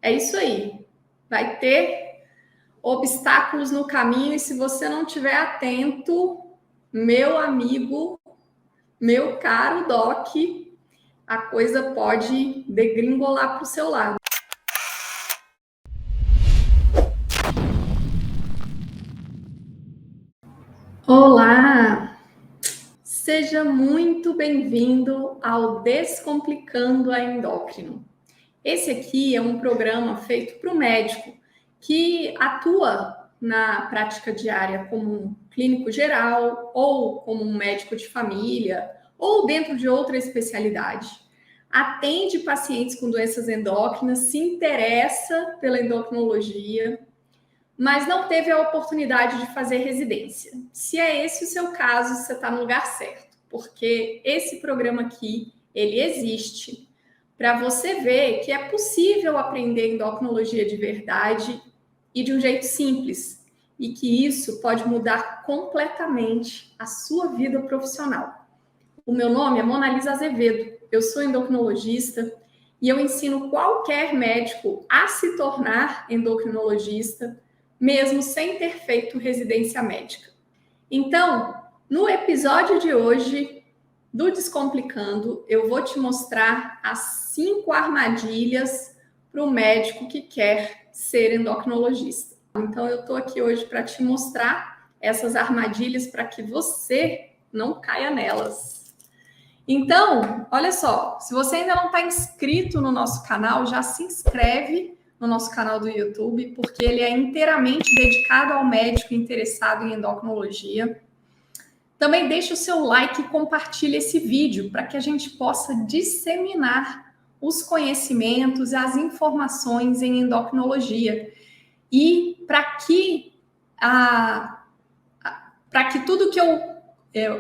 É isso aí. Vai ter obstáculos no caminho e se você não estiver atento, meu amigo, meu caro Doc, a coisa pode degringolar para o seu lado. Olá! Seja muito bem-vindo ao Descomplicando a Endócrino. Esse aqui é um programa feito para o médico que atua na prática diária como um clínico geral ou como um médico de família ou dentro de outra especialidade. Atende pacientes com doenças endócrinas, se interessa pela endocrinologia, mas não teve a oportunidade de fazer residência. Se é esse o seu caso, você está no lugar certo, porque esse programa aqui, ele existe para você ver que é possível aprender endocrinologia de verdade e de um jeito simples, e que isso pode mudar completamente a sua vida profissional. O meu nome é Monalisa Azevedo, eu sou endocrinologista e eu ensino qualquer médico a se tornar endocrinologista, mesmo sem ter feito residência médica. Então, no episódio de hoje do Descomplicando, eu vou te mostrar as 5 armadilhas para o médico que quer ser endocrinologista. Então, eu estou aqui hoje para te mostrar essas armadilhas para que você não caia nelas. Então, olha só, se você ainda não está inscrito no nosso canal, já se inscreve no nosso canal do YouTube, porque ele é inteiramente dedicado ao médico interessado em endocrinologia. Também deixe o seu like e compartilhe esse vídeo para que a gente possa disseminar os conhecimentos e as informações em endocrinologia. E para que tudo que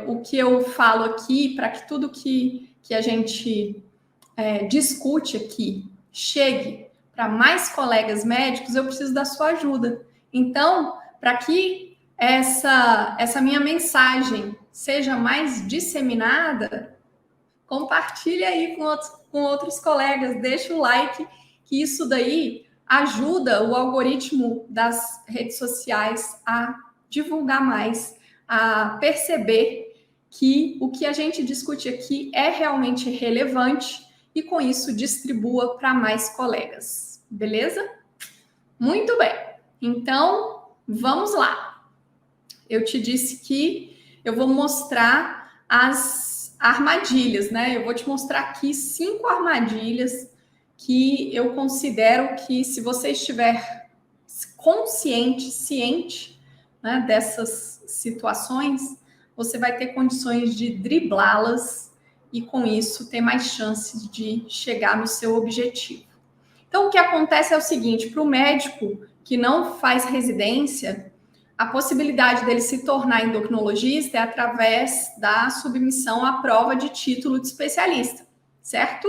o que eu falo aqui, para que tudo que a gente discute aqui chegue para mais colegas médicos, eu preciso da sua ajuda. Então, para que essa minha mensagem seja mais disseminada, compartilhe aí com outros colegas, deixa o like, que isso daí ajuda o algoritmo das redes sociais a divulgar mais, a perceber que o que a gente discute aqui é realmente relevante e com isso distribua para mais colegas, beleza? Muito bem, então vamos lá. Eu te disse que eu vou mostrar as armadilhas, né? Eu vou te mostrar aqui 5 armadilhas que eu considero que se você estiver ciente, né, dessas situações, você vai ter condições de driblá-las e com isso ter mais chances de chegar no seu objetivo. Então, o que acontece é o seguinte, para o médico que não faz residência, a possibilidade dele se tornar endocrinologista é através da submissão à prova de título de especialista, certo?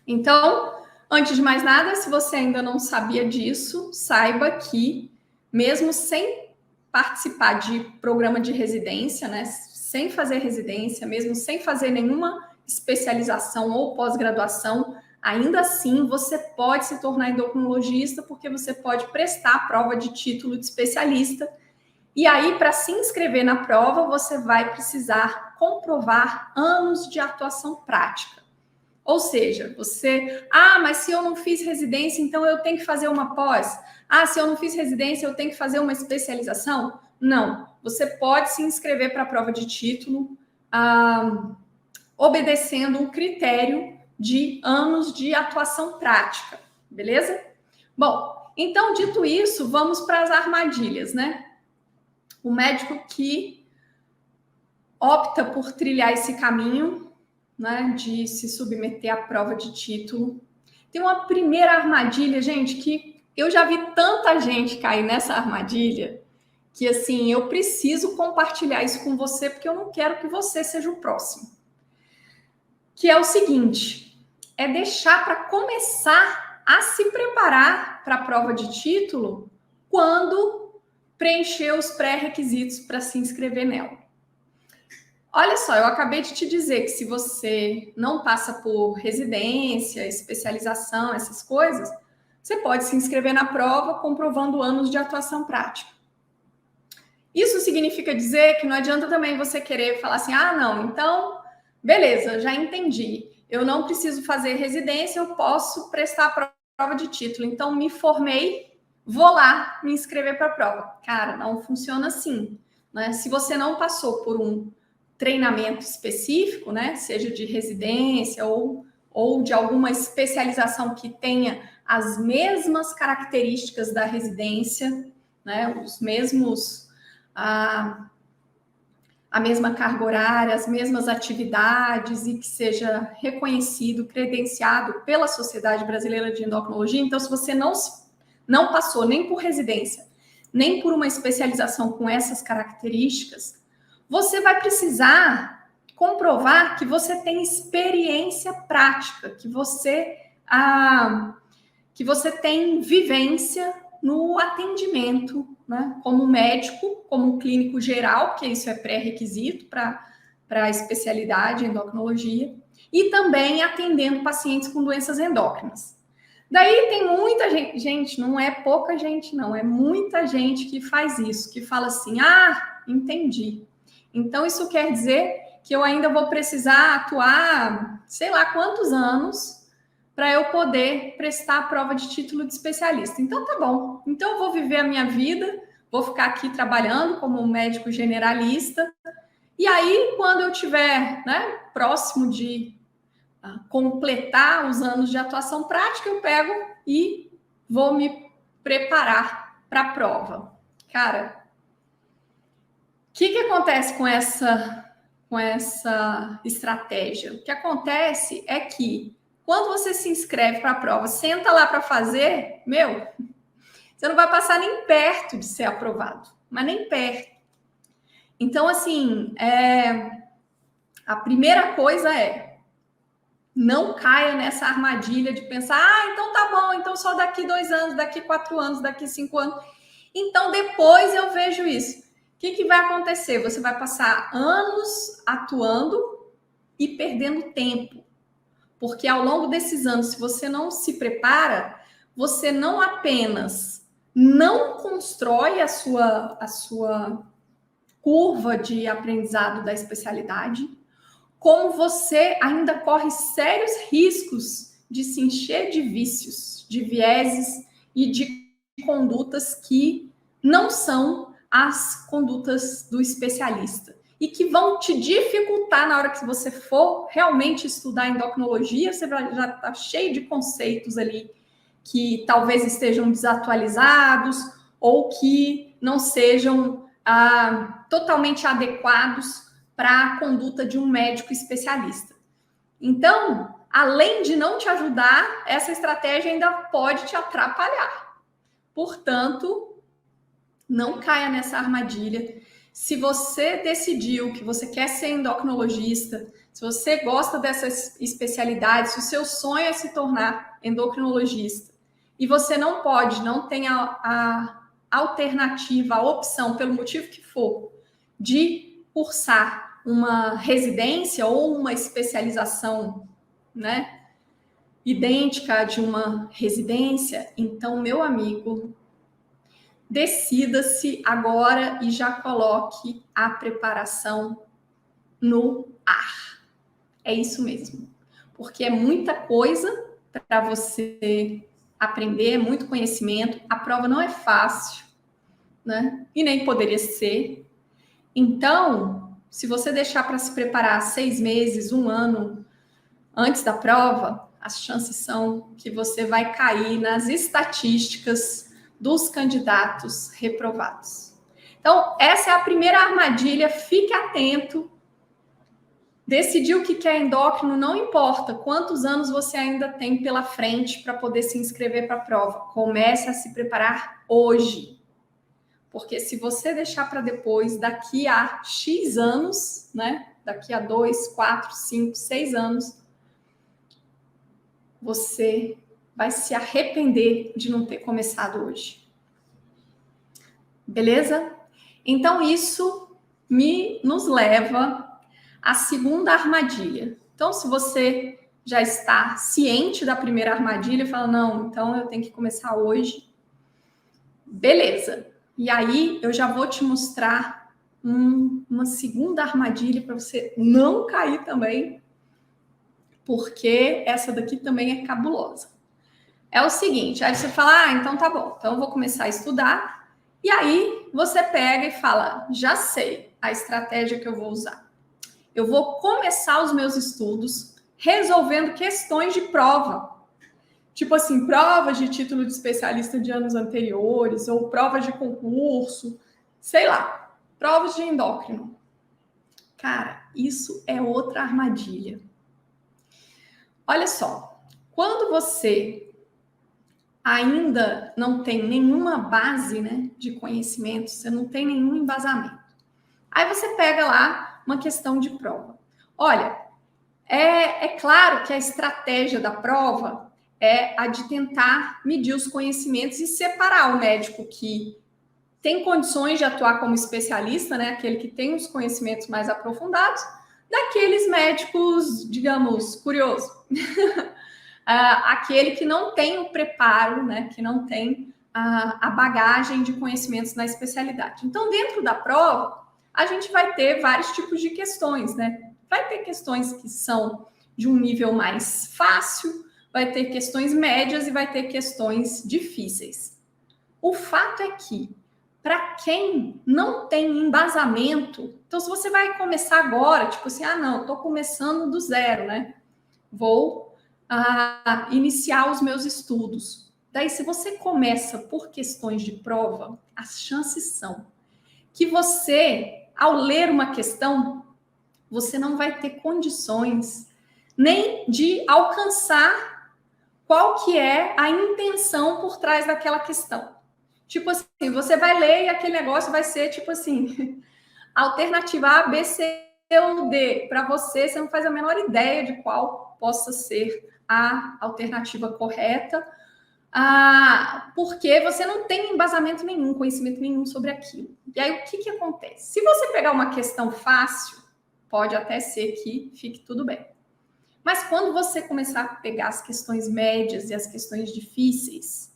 Então, antes de mais nada, se você ainda não sabia disso, saiba que, mesmo sem participar de programa de residência, né, sem fazer residência, mesmo sem fazer nenhuma especialização ou pós-graduação, ainda assim você pode se tornar endocrinologista porque você pode prestar a prova de título de especialista. E aí, para se inscrever na prova, você vai precisar comprovar anos de atuação prática. Ou seja, mas se eu não fiz residência, então eu tenho que fazer uma pós. Se eu não fiz residência, eu tenho que fazer uma especialização? Não, você pode se inscrever para a prova de título obedecendo um critério de anos de atuação prática, beleza? Bom, então, dito isso, vamos para as armadilhas, né? O médico que opta por trilhar esse caminho, né, de se submeter à prova de título. Tem uma primeira armadilha, gente, que eu já vi tanta gente cair nessa armadilha que, assim, eu preciso compartilhar isso com você porque eu não quero que você seja o próximo. Que é o seguinte, é deixar para começar a se preparar para a prova de título quando preencher os pré-requisitos para se inscrever nela. Olha só, eu acabei de te dizer que se você não passa por residência, especialização, essas coisas, você pode se inscrever na prova comprovando anos de atuação prática. Isso significa dizer que não adianta também você querer falar assim, ah, não, então, beleza, já entendi. Eu não preciso fazer residência, eu posso prestar a prova de título. Então, me formei, vou lá me inscrever para a prova. Cara, não funciona assim, né? Se você não passou por um treinamento específico, né, seja de residência ou de alguma especialização que tenha as mesmas características da residência, né, os mesmos a mesma carga horária, as mesmas atividades e que seja reconhecido, credenciado pela Sociedade Brasileira de Endocrinologia. Então, se você não passou nem por residência, nem por uma especialização com essas características, você vai precisar comprovar que você tem experiência prática, que você tem vivência no atendimento, né? Como médico, como clínico geral, porque isso é pré-requisito para a especialidade em endocrinologia, e também atendendo pacientes com doenças endócrinas. Daí tem muita gente, não é pouca gente, não, é muita gente que faz isso, que fala assim, ah, entendi. Então, isso quer dizer que eu ainda vou precisar atuar, sei lá quantos anos, para eu poder prestar a prova de título de especialista. Então, tá bom. Então, eu vou viver a minha vida, vou ficar aqui trabalhando como médico generalista. E aí, quando eu estiver, né, próximo de completar os anos de atuação prática, eu pego e vou me preparar para a prova. Cara, o que acontece com essa estratégia? O que acontece é que quando você se inscreve para a prova, senta lá para fazer, você não vai passar nem perto de ser aprovado, mas nem perto. Então, assim, a primeira coisa é não caia nessa armadilha de pensar, ah, então tá bom, então só daqui 2 anos, daqui 4 anos, daqui 5 anos. Então, depois eu vejo isso. O que vai acontecer? Você vai passar anos atuando e perdendo tempo. Porque ao longo desses anos, se você não se prepara, você não apenas não constrói a sua curva de aprendizado da especialidade, como você ainda corre sérios riscos de se encher de vícios, de vieses e de condutas que não são as condutas do especialista e que vão te dificultar na hora que você for realmente estudar endocrinologia. Você já está cheio de conceitos ali que talvez estejam desatualizados ou que não sejam totalmente adequados para a conduta de um médico especialista. Então, além de não te ajudar, essa estratégia ainda pode te atrapalhar. Portanto, não caia nessa armadilha. Se você decidiu que você quer ser endocrinologista, se você gosta dessa especialidade, se o seu sonho é se tornar endocrinologista e você não pode, não tem a alternativa, a opção, pelo motivo que for, de cursar uma residência ou uma especialização, né, idêntica de uma residência, então, meu amigo, decida-se agora e já coloque a preparação no ar. É isso mesmo. Porque é muita coisa para você aprender, é muito conhecimento. A prova não é fácil, né? E nem poderia ser. Então, se você deixar para se preparar 6 meses, 1 ano antes da prova, as chances são que você vai cair nas estatísticas dos candidatos reprovados. Então, essa é a primeira armadilha. Fique atento. Decidir o que é endócrino, não importa quantos anos você ainda tem pela frente para poder se inscrever para a prova. Comece a se preparar hoje. Porque se você deixar para depois, daqui a X anos, né? Daqui a 2, 4, 5, 6 anos, você vai se arrepender de não ter começado hoje. Beleza? Então, isso nos leva à segunda armadilha. Então, se você já está ciente da primeira armadilha e fala, não, então eu tenho que começar hoje. Beleza. E aí eu já vou te mostrar uma segunda armadilha para você não cair também, porque essa daqui também é cabulosa. É o seguinte, aí você fala, então tá bom, então eu vou começar a estudar, e aí você pega e fala, já sei a estratégia que eu vou usar. Eu vou começar os meus estudos resolvendo questões de prova. Tipo assim, provas de título de especialista de anos anteriores, ou provas de concurso, sei lá, provas de endócrino. Cara, isso é outra armadilha. Olha só, quando você ainda não tem nenhuma base, né, de conhecimento, você não tem nenhum embasamento. Aí você pega lá uma questão de prova. Olha, é claro que a estratégia da prova é a de tentar medir os conhecimentos e separar o médico que tem condições de atuar como especialista, né, aquele que tem os conhecimentos mais aprofundados, daqueles médicos, digamos, curiosos. Aquele que não tem o preparo, né, que não tem a bagagem de conhecimentos na especialidade. Então, dentro da prova, a gente vai ter vários tipos de questões, né? Vai ter questões que são de um nível mais fácil, vai ter questões médias e vai ter questões difíceis. O fato é que, para quem não tem embasamento, então se você vai começar agora, tipo assim, não, estou começando do zero, né? Vou iniciar os meus estudos. Daí, se você começa por questões de prova, as chances são que você, ao ler uma questão, você não vai ter condições nem de alcançar qual que é a intenção por trás daquela questão. Tipo assim, você vai ler e aquele negócio vai ser tipo assim, alternativa A, B, C ou D. Para você, você não faz a menor ideia de qual possa ser a alternativa correta, porque você não tem embasamento nenhum, conhecimento nenhum sobre aquilo. E aí, o que acontece? Se você pegar uma questão fácil, pode até ser que fique tudo bem. Mas quando você começar a pegar as questões médias e as questões difíceis,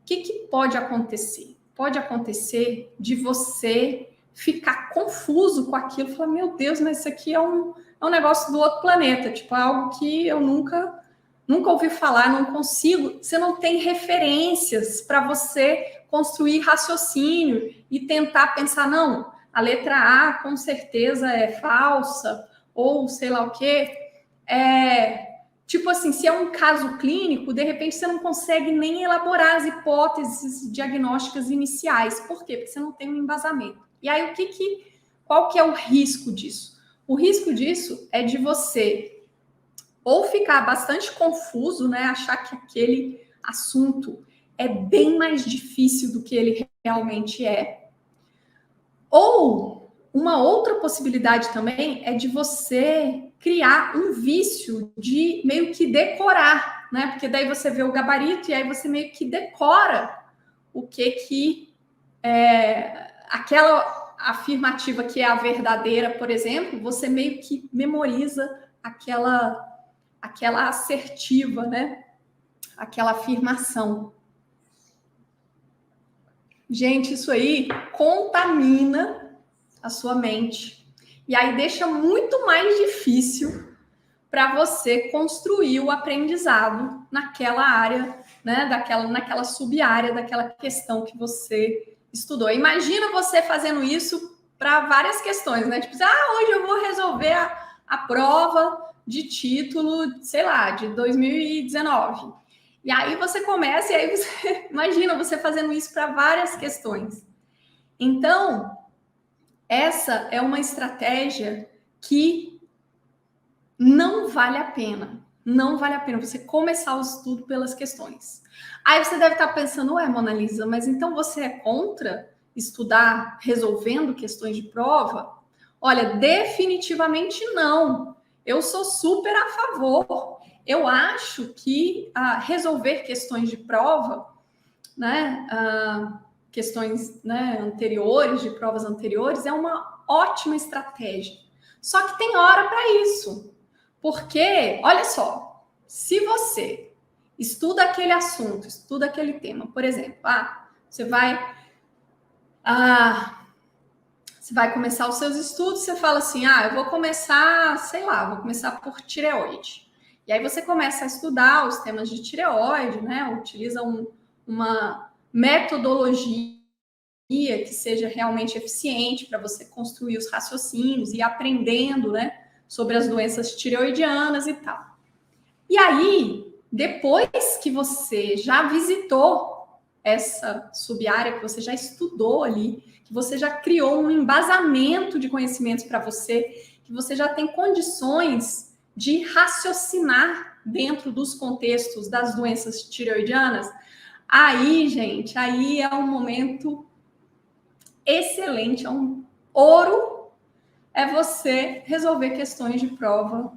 o que pode acontecer? Pode acontecer de você ficar confuso com aquilo, falar, meu Deus, mas isso aqui é um negócio do outro planeta, tipo, algo que eu nunca ouvi falar, não consigo, você não tem referências para você construir raciocínio e tentar pensar, não, a letra A com certeza é falsa, ou sei lá o quê. Tipo assim, se é um caso clínico, de repente você não consegue nem elaborar as hipóteses diagnósticas iniciais. Por quê? Porque você não tem um embasamento. E aí, qual que é o risco disso? O risco disso é de você ou ficar bastante confuso, né? Achar que aquele assunto é bem mais difícil do que ele realmente é. Ou uma outra possibilidade também é de você criar um vício de meio que decorar, né? Porque daí você vê o gabarito e aí você meio que decora o que aquela afirmativa que é a verdadeira, por exemplo, você meio que memoriza aquela assertiva, né? Aquela afirmação. Gente, isso aí contamina a sua mente. E aí deixa muito mais difícil para você construir o aprendizado naquela área, né? Naquela sub-área daquela questão que você estudou. Imagina você fazendo isso para várias questões, né? Tipo, hoje eu vou resolver a prova de título, sei lá, de 2019. E aí você começa, e aí você imagina você fazendo isso para várias questões. Então, essa é uma estratégia que não vale a pena. Não vale a pena você começar o estudo pelas questões. Aí você deve estar pensando, ué, Mona Lisa, mas então você é contra estudar resolvendo questões de prova? Olha, definitivamente não. Eu sou super a favor. Eu acho que resolver questões de prova, né, questões, né, anteriores, de provas anteriores, é uma ótima estratégia. Só que tem hora para isso. Porque, olha só, se você estuda aquele assunto, estuda aquele tema, por exemplo, você vai começar os seus estudos, você fala assim, eu vou começar, sei lá, vou começar por tireoide. E aí você começa a estudar os temas de tireoide, né? Utiliza uma metodologia que seja realmente eficiente para você construir os raciocínios e ir aprendendo, né, sobre as doenças tireoidianas e tal. E aí, depois que você já visitou essa subárea, que você já estudou ali, que você já criou um embasamento de conhecimentos para você, que você já tem condições de raciocinar dentro dos contextos das doenças tireoidianas, aí, gente, aí é um momento excelente, é um ouro, é você resolver questões de prova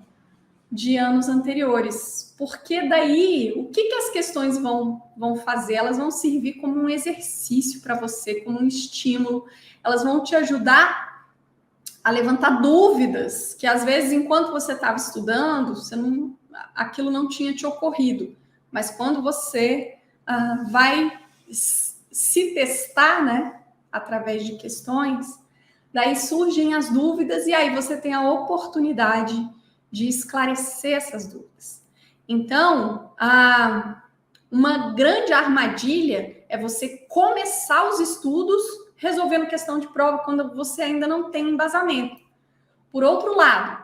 de anos anteriores. Porque daí, o que as questões vão fazer? Elas vão servir como um exercício para você, como um estímulo. Elas vão te ajudar a levantar dúvidas, que às vezes, enquanto você estava estudando, aquilo não tinha te ocorrido. Mas quando você vai se testar, né, através de questões, daí surgem as dúvidas e aí você tem a oportunidade de esclarecer essas dúvidas. Então, uma grande armadilha é você começar os estudos resolvendo questão de prova quando você ainda não tem embasamento. Por outro lado,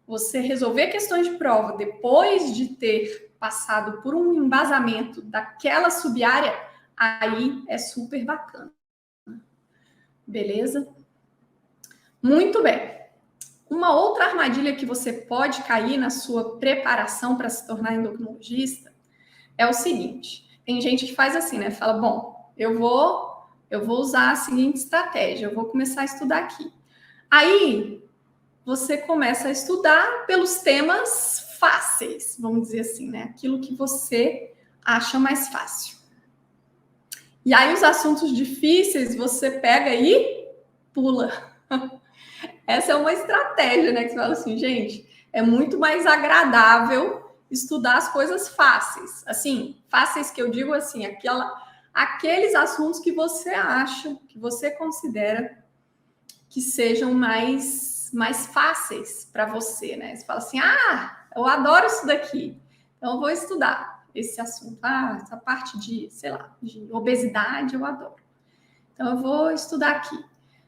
você resolver questões de prova depois de ter passado por um embasamento daquela subárea, aí é super bacana. Beleza? Muito bem. Uma outra armadilha que você pode cair na sua preparação para se tornar endocrinologista é o seguinte: tem gente que faz assim, né? Fala, bom, eu vou usar a seguinte estratégia, eu vou começar a estudar aqui. Aí você começa a estudar pelos temas fáceis, vamos dizer assim, né? Aquilo que você acha mais fácil. E aí os assuntos difíceis você pega e pula. Essa é uma estratégia, né? Que você fala assim, gente, é muito mais agradável estudar as coisas fáceis. Assim, fáceis que eu digo assim, aqueles assuntos que você acha, que você considera que sejam mais fáceis para você, né? Você fala assim, eu adoro isso daqui, então eu vou estudar esse assunto. Essa parte de, sei lá, de obesidade eu adoro. Então eu vou estudar aqui.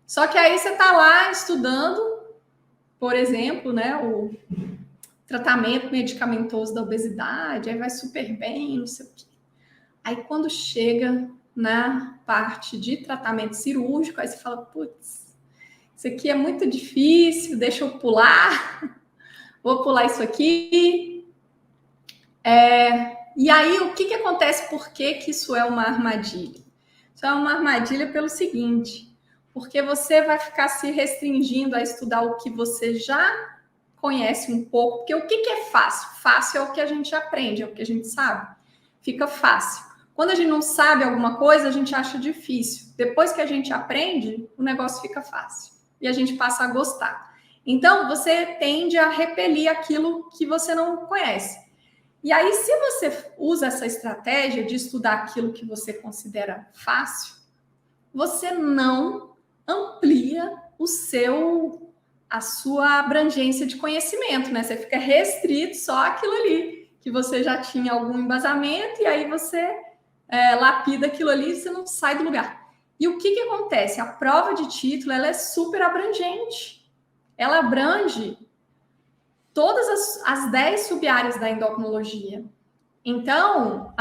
Só que aí você está lá estudando, por exemplo, né, o tratamento medicamentoso da obesidade, aí vai super bem, não sei o quê. Aí quando chega na parte de tratamento cirúrgico, aí você fala, putz, isso aqui é muito difícil, deixa eu pular, vou pular isso aqui. E aí o que acontece? Por que isso é uma armadilha? Isso é uma armadilha pelo seguinte: porque você vai ficar se restringindo a estudar o que você já conhece um pouco. Porque o que é fácil? Fácil é o que a gente aprende, é o que a gente sabe. Fica fácil. Quando a gente não sabe alguma coisa, a gente acha difícil. Depois que a gente aprende, o negócio fica fácil. E a gente passa a gostar. Então, você tende a repelir aquilo que você não conhece. E aí, se você usa essa estratégia de estudar aquilo que você considera fácil, você não amplia a sua abrangência de conhecimento, né? Você fica restrito só àquilo ali, que você já tinha algum embasamento, e aí você lapida aquilo ali e você não sai do lugar. E o que acontece? A prova de título, ela é super abrangente. Ela abrange todas as 10 subáreas da endocrinologia. Então,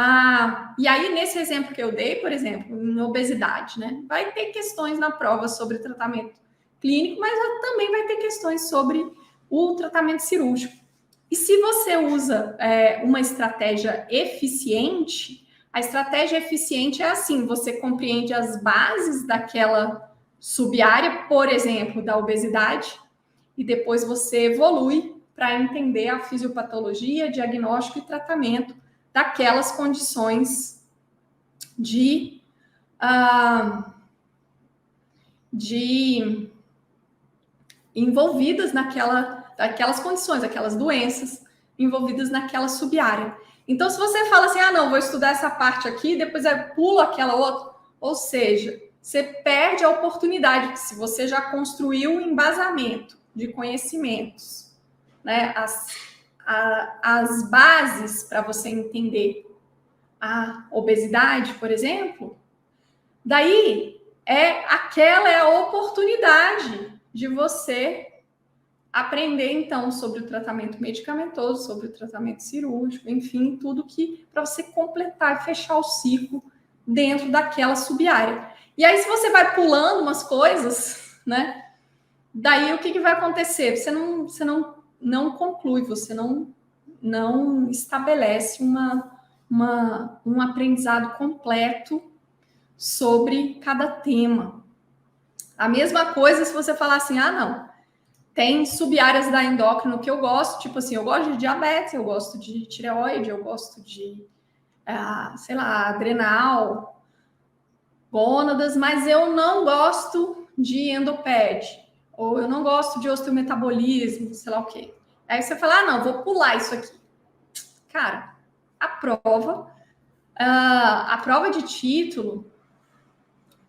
e aí nesse exemplo que eu dei, por exemplo, em obesidade, né? Vai ter questões na prova sobre tratamento clínico, mas também vai ter questões sobre o tratamento cirúrgico. E se você usa uma estratégia eficiente, a estratégia eficiente é assim: você compreende as bases daquela subárea, por exemplo, da obesidade, e depois você evolui para entender a fisiopatologia, diagnóstico e tratamento daquelas condições envolvidas daquelas condições, aquelas doenças envolvidas naquela subárea. Então, se você fala assim, não, vou estudar essa parte aqui, depois eu pulo aquela outra, ou seja, você perde a oportunidade, que se você já construiu um embasamento de conhecimentos, né, as bases para você entender a obesidade, por exemplo, daí aquela é a oportunidade de você aprender, então, sobre o tratamento medicamentoso, sobre o tratamento cirúrgico, enfim, tudo que para você completar e fechar o ciclo dentro daquela subárea. E aí, se você vai pulando umas coisas, né? Daí o que vai acontecer? Você não conclui, você não estabelece um aprendizado completo sobre cada tema. A mesma coisa se você falar assim, não, tem subáreas da endócrino que eu gosto, tipo assim, eu gosto de diabetes, eu gosto de tireoide, eu gosto de, sei lá, adrenal, gônadas, mas eu não gosto de endoped, ou eu não gosto de osteometabolismo, sei lá o quê. Aí você fala, não, vou pular isso aqui. Cara, a prova de título,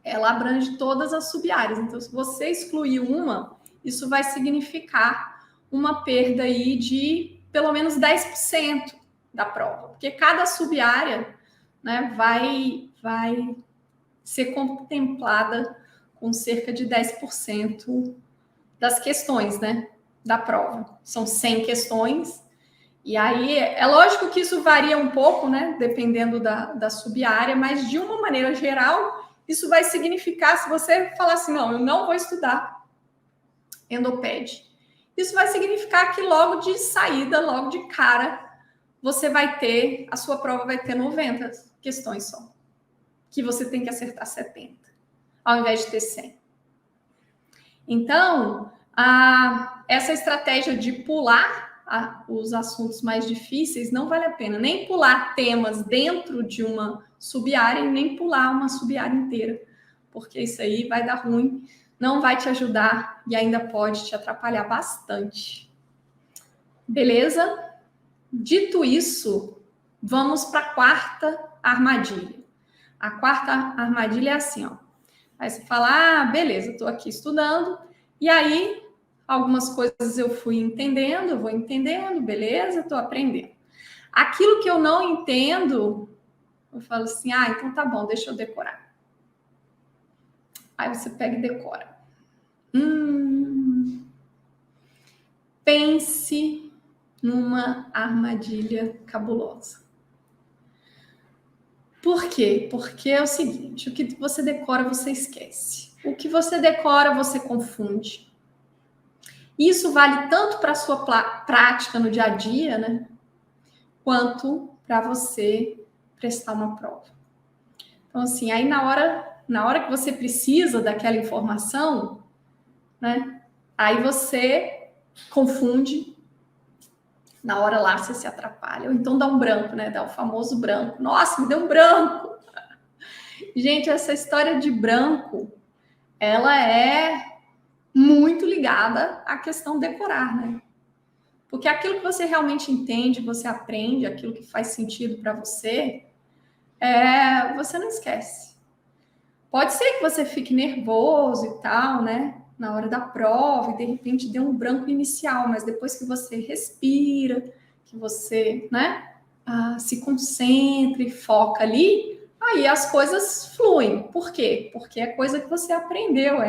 ela abrange todas as subáreas. Então, se você excluir uma, isso vai significar uma perda aí de pelo menos 10% da prova, porque cada subárea, né, vai ser contemplada com cerca de 10% das questões, né, da prova. São 100 questões, e aí é lógico que isso varia um pouco, né, dependendo da subárea, mas de uma maneira geral, isso vai significar, se você falar assim, não, eu não vou estudar endoped, isso vai significar que logo de saída, logo de cara, você vai ter, a sua prova vai ter 90 questões só, que você tem que acertar 70, ao invés de ter 100. Então, essa estratégia de pular os assuntos mais difíceis não vale a pena, nem pular temas dentro de uma subárea e nem pular uma subárea inteira, porque isso aí vai dar ruim, não vai te ajudar e ainda pode te atrapalhar bastante. Beleza? Dito isso, vamos para a quarta armadilha. A quarta armadilha é assim, ó. Aí você fala, beleza, estou aqui estudando, e aí algumas coisas eu fui entendendo, eu vou entendendo, beleza, estou aprendendo. Aquilo que eu não entendo, eu falo assim, então tá bom, deixa eu decorar. Aí você pega e decora. Pense numa armadilha cabulosa. Por quê? Porque é o seguinte, o que você decora, você esquece. O que você decora, você confunde. Isso vale tanto para a sua prática no dia a dia, né? Quanto para você prestar uma prova. Então, assim, aí na hora que você precisa daquela informação, né? Aí você confunde, na hora lá você se atrapalha, ou então dá um branco, né? Dá o famoso branco. Nossa, me deu um branco! Gente, essa história de branco, ela é muito ligada à questão decorar, né? Porque aquilo que você realmente entende, você aprende, aquilo que faz sentido para você, você não esquece. Pode ser que você fique nervoso e tal, né? Na hora da prova, e de repente dê um branco inicial, mas depois que você respira, que você, né, se concentra e foca ali, aí as coisas fluem. Por quê? Porque é coisa que você aprendeu,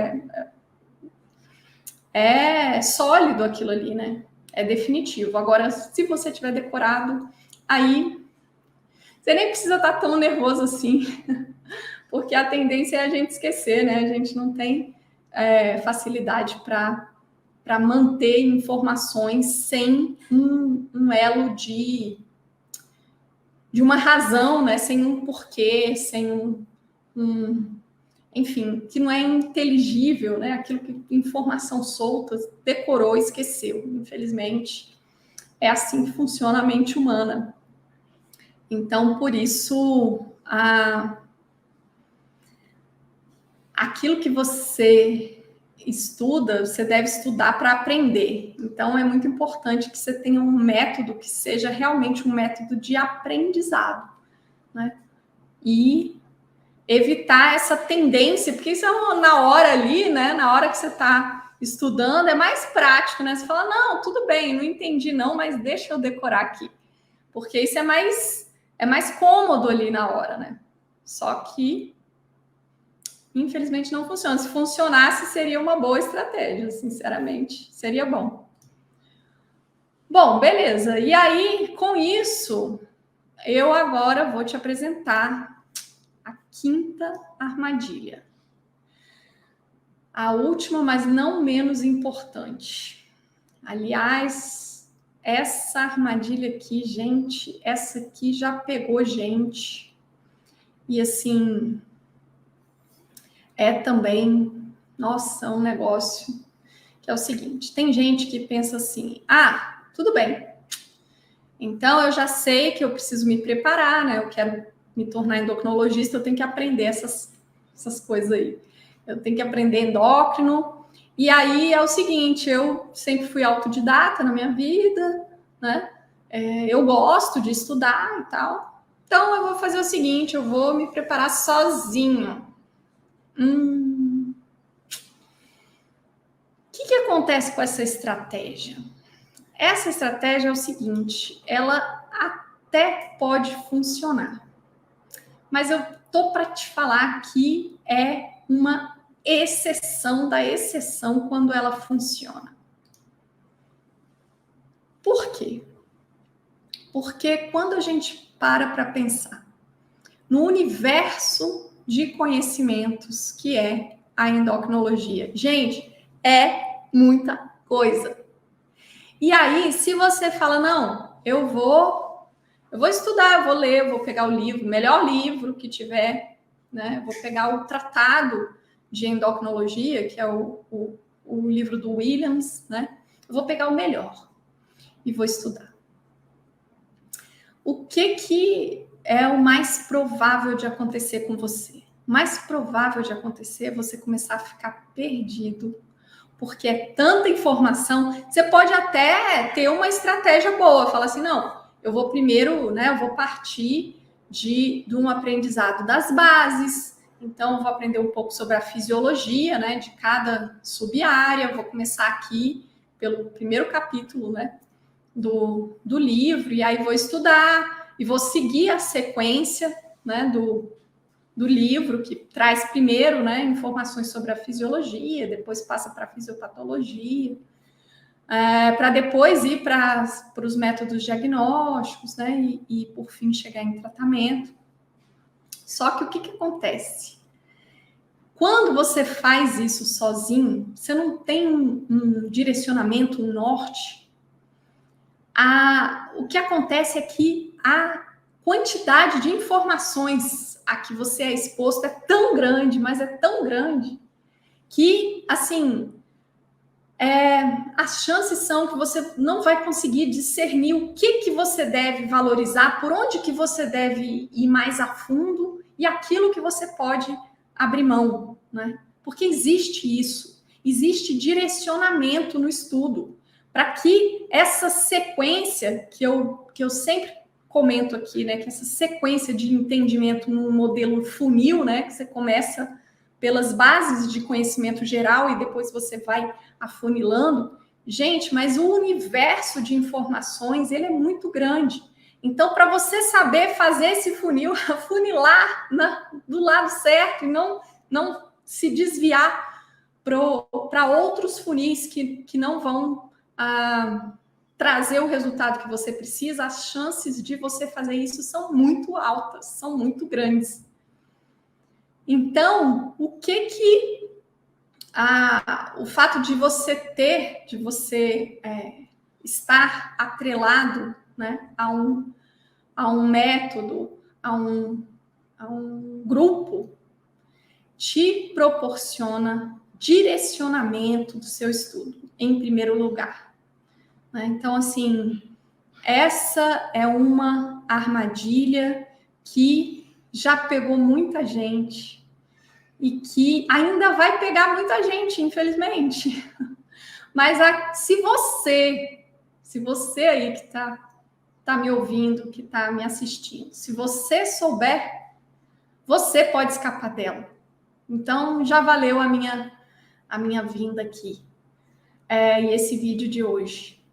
é sólido aquilo ali, né? É definitivo. Agora, se você tiver decorado, aí você nem precisa estar tão nervoso assim, porque a tendência é a gente esquecer, né? A gente não tem facilidade para manter informações sem um elo de uma razão, né? Sem um porquê, sem enfim, que não é inteligível, né? Aquilo que informação solta, decorou, esqueceu. Infelizmente, é assim que funciona a mente humana. Então, por isso, aquilo que você estuda, você deve estudar para aprender. Então, é muito importante que você tenha um método que seja realmente um método de aprendizado, né? E evitar essa tendência, porque isso é na hora ali, né? Na hora que você está estudando, é mais prático, né? Você fala, não, tudo bem, não entendi não, mas deixa eu decorar aqui. Porque isso é mais cômodo ali na hora, né? Só que infelizmente não funciona. Se funcionasse, seria uma boa estratégia, sinceramente. Seria bom. Bom, beleza. E aí, com isso, eu agora vou te apresentar a quinta armadilha. A última, mas não menos importante. Aliás, essa armadilha aqui, gente, essa aqui já pegou gente. E assim, é também, nossa, um negócio que é o seguinte, tem gente que pensa assim, tudo bem, então eu já sei que eu preciso me preparar, né? Eu quero me tornar endocrinologista, eu tenho que aprender essas coisas aí. Eu tenho que aprender endócrino, e aí é o seguinte, eu sempre fui autodidata na minha vida, né? Eu gosto de estudar e tal, então eu vou fazer o seguinte, eu vou me preparar sozinho. O que acontece com essa estratégia? Essa estratégia é o seguinte, ela até pode funcionar, mas eu tô para te falar que é uma exceção da exceção quando ela funciona. Por quê? Porque quando a gente para pensar no universo de conhecimentos que é a endocrinologia, gente, é muita coisa. E aí, se você fala, não, eu vou estudar, eu vou ler, eu vou pegar o livro, o melhor livro que tiver, né? Vou pegar o Tratado de Endocrinologia, que é o livro do Williams, né? Eu vou pegar o melhor e vou estudar. O que é o mais provável de acontecer com você? O mais provável de acontecer é você começar a ficar perdido, porque é tanta informação. Você pode até ter uma estratégia boa, falar assim, não, eu vou primeiro, né, eu vou partir de um aprendizado das bases, então eu vou aprender um pouco sobre a fisiologia, né, de cada sub-área, vou começar aqui pelo primeiro capítulo, né, do livro, e aí vou estudar, e vou seguir a sequência, né, do livro, que traz primeiro, né, informações sobre a fisiologia, depois passa para a fisiopatologia, para depois ir para os métodos diagnósticos, né, e por fim chegar em tratamento. Só que o que acontece? Quando você faz isso sozinho, você não tem um direcionamento, um norte. O que acontece é que a quantidade de informações a que você é exposto é tão grande, mas é tão grande, que, assim, as chances são que você não vai conseguir discernir o que você deve valorizar, por onde que você deve ir mais a fundo e aquilo que você pode abrir mão, né? Porque existe isso, existe direcionamento no estudo, para que essa sequência que eu sempre comento aqui, né, que essa sequência de entendimento num modelo funil, né, que você começa pelas bases de conhecimento geral e depois você vai afunilando. Gente, mas o universo de informações, ele é muito grande. Então, para você saber fazer esse funil, afunilar do lado certo e não se desviar para outros funis que não vão trazer o resultado que você precisa, as chances de você fazer isso são muito altas, são muito grandes. Então, o fato de você estar atrelado, né, a um método, a um grupo, te proporciona direcionamento do seu estudo, em primeiro lugar. Né? Então, assim, essa é uma armadilha que já pegou muita gente. e que ainda vai pegar muita gente, infelizmente. Mas se você aí que tá me ouvindo, que está me assistindo, se você souber, você pode escapar dela. Então, já valeu a minha vinda aqui. E esse vídeo de hoje.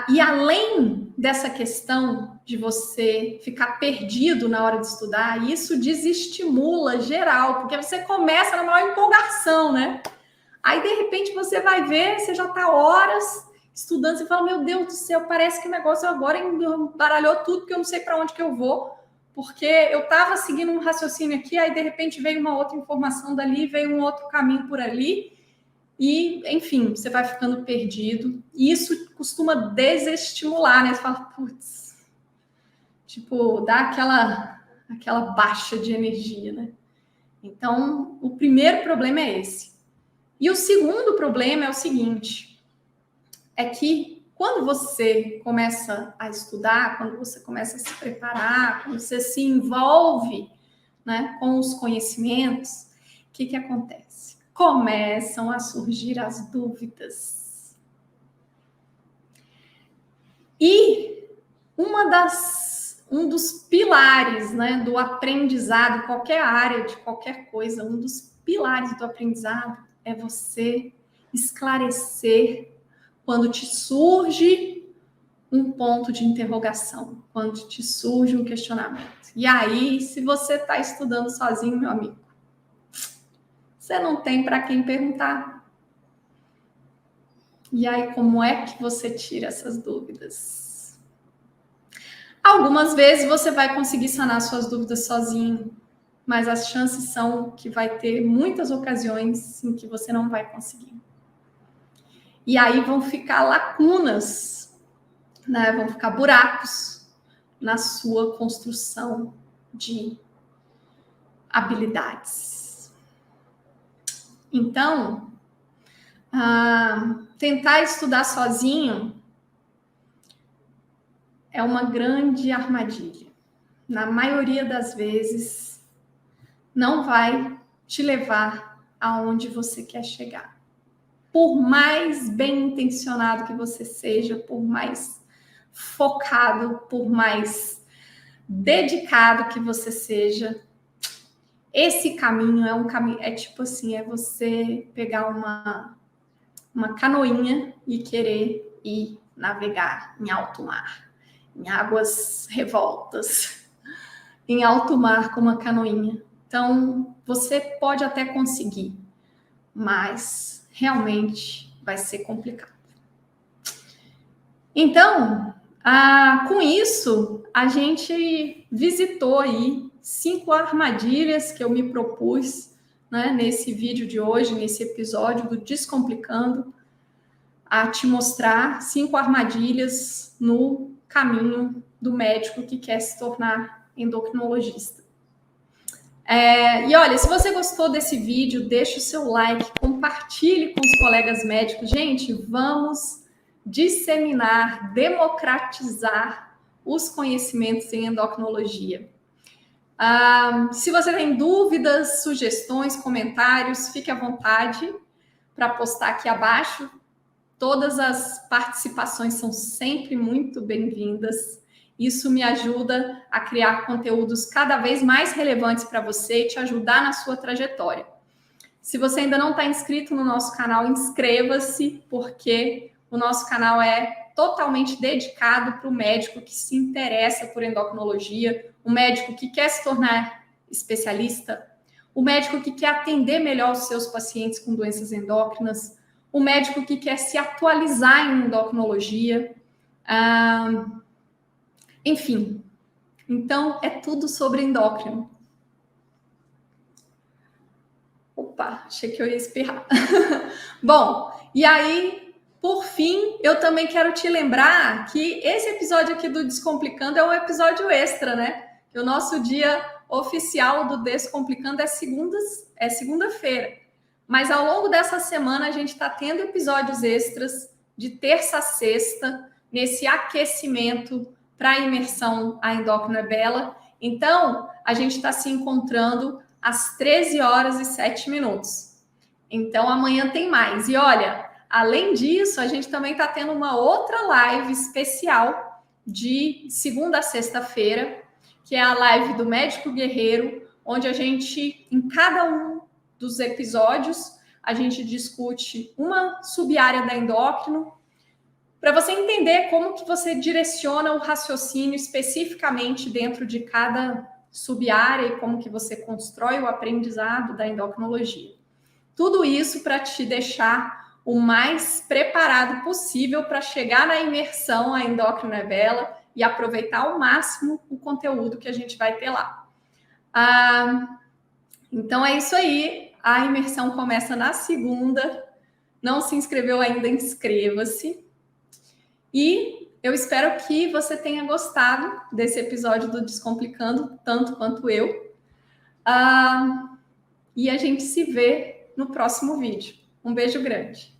E além dessa questão de você ficar perdido na hora de estudar, isso desestimula geral, porque você começa na maior empolgação, né? Aí, de repente, você vai ver, você já está horas estudando, você fala, meu Deus do céu, parece que o negócio agora embaralhou tudo, porque eu não sei para onde que eu vou, porque eu estava seguindo um raciocínio aqui, aí, de repente, veio uma outra informação dali, veio um outro caminho por ali, e, enfim, você vai ficando perdido. E isso costuma desestimular, né? Você fala, putz, tipo, dá aquela baixa de energia, né? Então, o primeiro problema é esse. E o segundo problema é o seguinte, é que quando você começa a estudar, quando você começa a se preparar, quando você se envolve, né, com os conhecimentos, o que acontece? Começam a surgir as dúvidas. E um dos pilares, né, do aprendizado, qualquer área de qualquer coisa, um dos pilares do aprendizado é você esclarecer quando te surge um ponto de interrogação, quando te surge um questionamento. E aí, se você está estudando sozinho, meu amigo, você não tem para quem perguntar. E aí, como é que você tira essas dúvidas? Algumas vezes você vai conseguir sanar suas dúvidas sozinho, mas as chances são que vai ter muitas ocasiões em que você não vai conseguir. E aí vão ficar lacunas, né? Vão ficar buracos na sua construção de habilidades. Então, tentar estudar sozinho é uma grande armadilha. Na maioria das vezes, não vai te levar aonde você quer chegar. Por mais bem intencionado que você seja, por mais focado, por mais dedicado que você seja, esse caminho é um caminho, é tipo assim, é você pegar uma canoinha e querer ir navegar em alto mar, em águas revoltas, em alto mar com uma canoinha. Então, você pode até conseguir, mas realmente vai ser complicado. Então, com isso, a gente visitou aí 5 armadilhas que eu me propus, né, nesse vídeo de hoje, nesse episódio do Descomplicando, a te mostrar 5 armadilhas no caminho do médico que quer se tornar endocrinologista. E olha, se você gostou desse vídeo, deixa o seu like, compartilhe com os colegas médicos. Gente, vamos disseminar, democratizar os conhecimentos em endocrinologia. Se você tem dúvidas, sugestões, comentários, fique à vontade para postar aqui abaixo. Todas as participações são sempre muito bem-vindas. Isso me ajuda a criar conteúdos cada vez mais relevantes para você e te ajudar na sua trajetória. Se você ainda não está inscrito no nosso canal, inscreva-se, porque o nosso canal é totalmente dedicado para o médico que se interessa por endocrinologia, o médico que quer se tornar especialista, o médico que quer atender melhor os seus pacientes com doenças endócrinas, o médico que quer se atualizar em endocrinologia, enfim. Então, é tudo sobre endócrino. Opa, achei que eu ia espirrar. Bom, e aí, por fim, eu também quero te lembrar que esse episódio aqui do Descomplicando é um episódio extra, né? Que o nosso dia oficial do Descomplicando é segunda-feira. Mas ao longo dessa semana a gente está tendo episódios extras de terça a sexta, nesse aquecimento para a imersão A Endócrino é Bela. Então, a gente está se encontrando às 13h07. Então, amanhã tem mais. E olha, além disso, a gente também está tendo uma outra live especial de segunda a sexta-feira, que é a live do Médico Guerreiro, onde a gente, em cada um dos episódios, a gente discute uma sub-área da endócrino, para você entender como que você direciona o raciocínio especificamente dentro de cada sub-área e como que você constrói o aprendizado da endocrinologia. Tudo isso para te deixar o mais preparado possível para chegar na imersão à Endócrino é Bela e aproveitar ao máximo o conteúdo que a gente vai ter lá. Então é isso aí. A imersão começa na segunda. Não se inscreveu ainda, inscreva-se. E eu espero que você tenha gostado desse episódio do Descomplicando, tanto quanto eu. E a gente se vê no próximo vídeo. Um beijo grande.